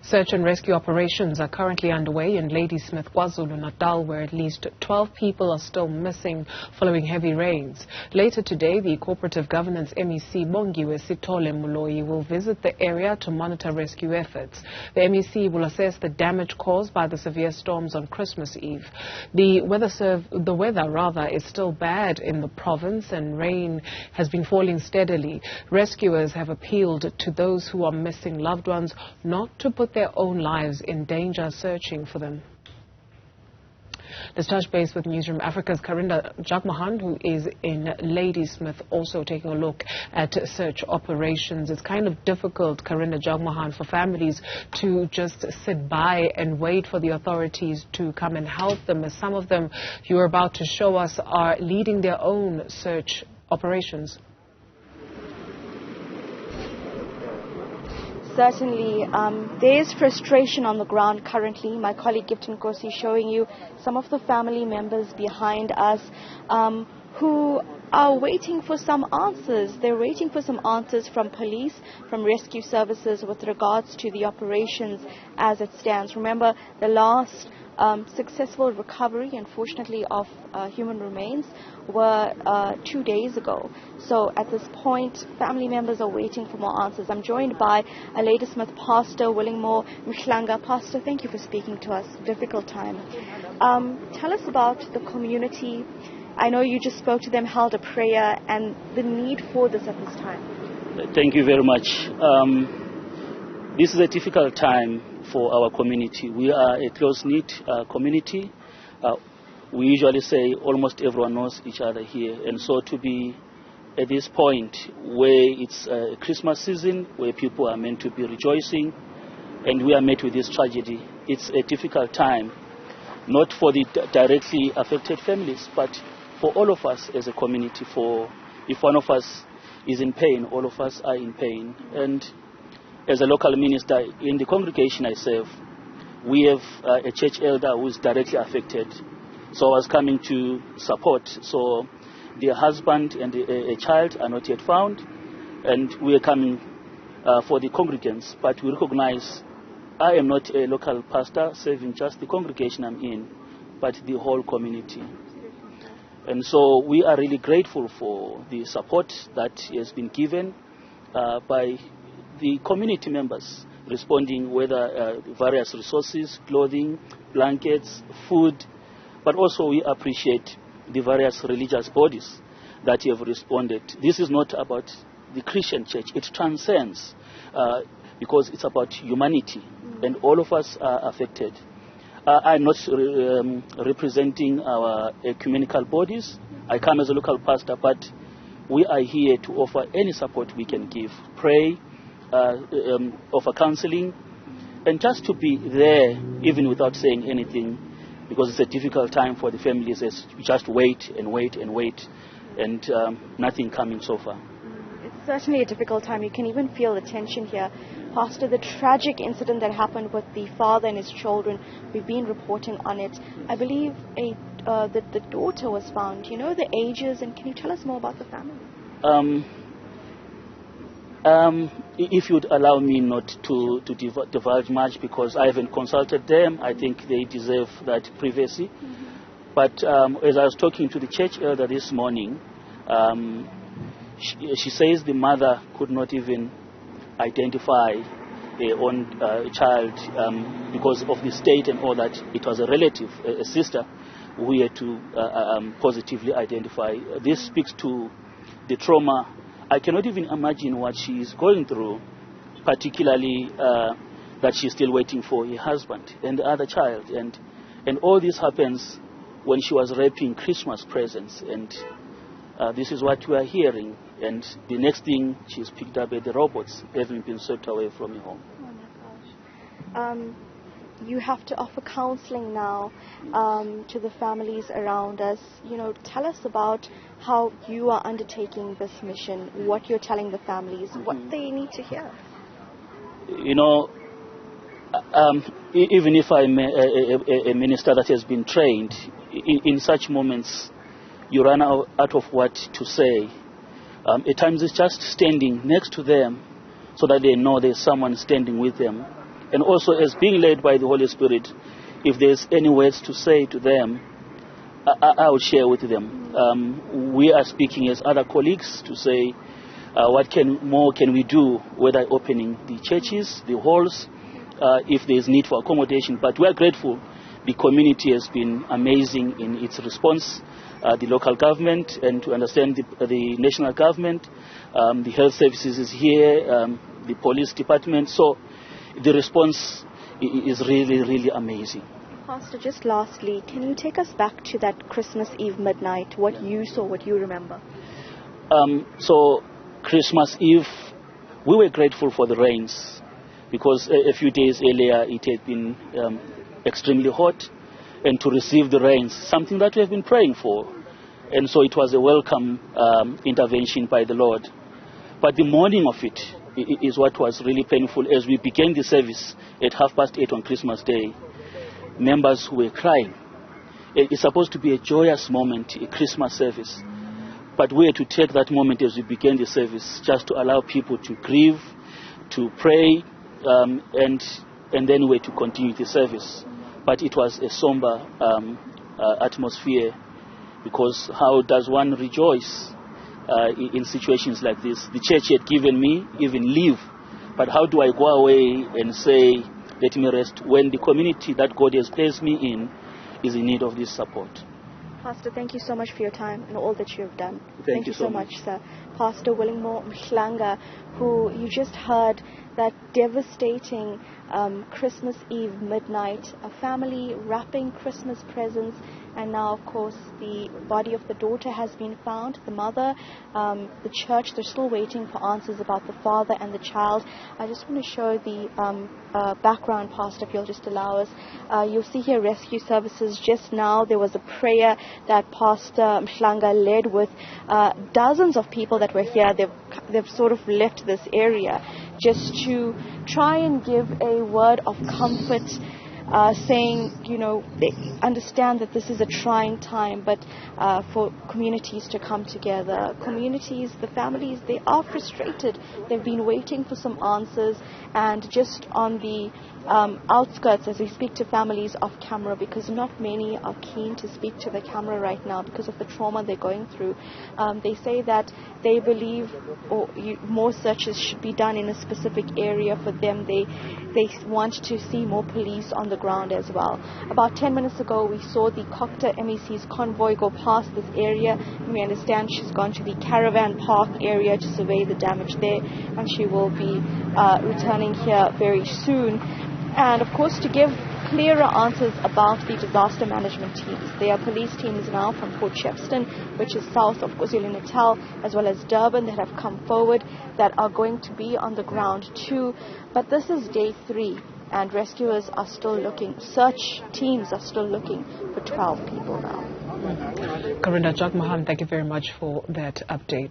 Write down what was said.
Search and rescue operations are currently underway in Ladysmith, Kwa-Zulu Natal, where at least 12 people are still missing following heavy rains. Later today, the Cooperative Governance MEC Bongiwe Sithole-Moloi will visit the area to monitor rescue efforts. The MEC will assess the damage caused by the severe storms on Christmas Eve. The weather is still bad in the province, and rain has been falling steadily. Rescuers have appealed to those who are missing loved ones not to put their own lives in danger searching for them. Let's touch base with Newzroom Afrika's Karinda Jagmohan, who is in Ladysmith, also taking a look at search operations. It's kind of difficult, Karinda Jagmohan, for families to just sit by and wait for the authorities to come and help them, as some of them you're about to show us are leading their own search operations. Certainly, there is frustration on the ground currently. My colleague Gifton Kosi showing you some of the family members behind us who are waiting for some answers. They're waiting for some answers from police, from rescue services with regards to the operations as it stands. Remember, the last successful recovery, unfortunately, of human remains were 2 days ago. So at this point, family members are waiting for more answers. I'm joined by a Ladysmith pastor, Willingmore Mhlanga. Pastor, thank you for speaking to us. Difficult time. Tell us about the community. I know you just spoke to them, held a prayer, and the need for this at this time. Thank you very much. This is a difficult time for our community. We are a close-knit community. We usually say almost everyone knows each other here. And so to be at this point where it's Christmas season, where people are meant to be rejoicing, and we are met with this tragedy, it's a difficult time, not for the directly affected families, but for all of us as a community. For if one of us is in pain, all of us are in pain. And as a local minister in the congregation I serve, we have a church elder who is directly affected. So I was coming to support. So their husband and a child are not yet found, and we are coming for the congregants. But we recognize I am not a local pastor serving just the congregation I'm in, but the whole community. And so we are really grateful for the support that has been given by the community members, responding, whether various resources, clothing, blankets, food, but also we appreciate the various religious bodies that have responded. This is not about the Christian church. It transcends because it's about humanity, and all of us are affected. I'm not representing our ecumenical bodies. I come as a local pastor, but we are here to offer any support we can give. Pray, offer counseling, and just to be there even without saying anything, because it's a difficult time for the families. As we just wait and wait and wait, and nothing coming so far. It's certainly a difficult time. You can even feel the tension here. Pastor, the tragic incident that happened with the father and his children, we've been reporting on it. I believe the daughter was found. You know the ages, and can you tell us more about the family? If you'd allow me not to divulge much, because I haven't consulted them, I think they deserve that privacy. But as I was talking to the church elder this morning, she says the mother could not even identify their own child because of the state and all that. It was a relative, a sister, who we had to positively identify. This speaks to the trauma. I cannot even imagine what she is going through, particularly that she's still waiting for her husband and the other child. And all this happens when she was wrapping Christmas presents. And this is what we are hearing. And the next thing, she's picked up at the robots, having been swept away from her home. Oh my gosh. You have to offer counseling now to the families around us. You know, tell us about how you are undertaking this mission, what you're telling the families, what they need to hear. You know, even if I'm a minister that has been trained, in such moments, you run out of what to say. At times it's just standing next to them so that they know there's someone standing with them. And also, as being led by the Holy Spirit, if there's any words to say to them, I will share with them. We are speaking as other colleagues to say, what more can we do, whether opening the churches, the halls, if there's need for accommodation. But we are grateful. The community has been amazing in its response, the local government, and to understand the national government, the health services is here, the police department. So the response is really, really amazing. Pastor, just lastly, can you take us back to that Christmas Eve midnight, what you saw, what you remember? So Christmas Eve, we were grateful for the rains, because a few days earlier it had been extremely hot, and to receive the rains, something that we have been praying for. And so it was a welcome intervention by the Lord. But the morning of it is what was really painful. As we began the service at 8:30 on Christmas Day, members who were crying. It's supposed to be a joyous moment, a Christmas service. But we had to take that moment as we began the service just to allow people to grieve, to pray, and then we had to continue the service. But it was a somber atmosphere, because how does one rejoice in situations like this? The church had given me even leave, but how do I go away and say, let me rest, when the community that God has placed me in is in need of this support? Pastor, thank you so much for your time and all that you have done. Thank you so much, sir. Pastor Willingmore Mhlanga, who you just heard that devastating Christmas Eve midnight, a family wrapping Christmas presents, and now, of course, the body of the daughter has been found, the mother, the church, they're still waiting for answers about the father and the child. I just want to show the background, Pastor, if you'll just allow us. You'll see here rescue services. Just now there was a prayer that Pastor Mhlanga led with dozens of people that were here. They've sort of left this area just to try and give a word of comfort, saying, they understand that this is a trying time, but for communities to come together. Communities, the families, they are frustrated. They've been waiting for some answers, and just on the outskirts, as we speak to families off camera, because not many are keen to speak to the camera right now because of the trauma they're going through. They say that they believe more searches should be done in a specific area for them. They want to see more police on the ground as well. About 10 minutes ago, we saw the Cocta MEC's convoy go past this area. We understand she's gone to the caravan park area to survey the damage there, and she will be returning here very soon. And of course, to give clearer answers about the disaster management teams. There are police teams now from Port Shepstone, which is south of Kwa-Zulu Natal, as well as Durban, that have come forward, that are going to be on the ground too. But this is day 3, and rescuers are still looking. Search teams are still looking for 12 people now. Karinda, Jagmohan, thank you very much for that update.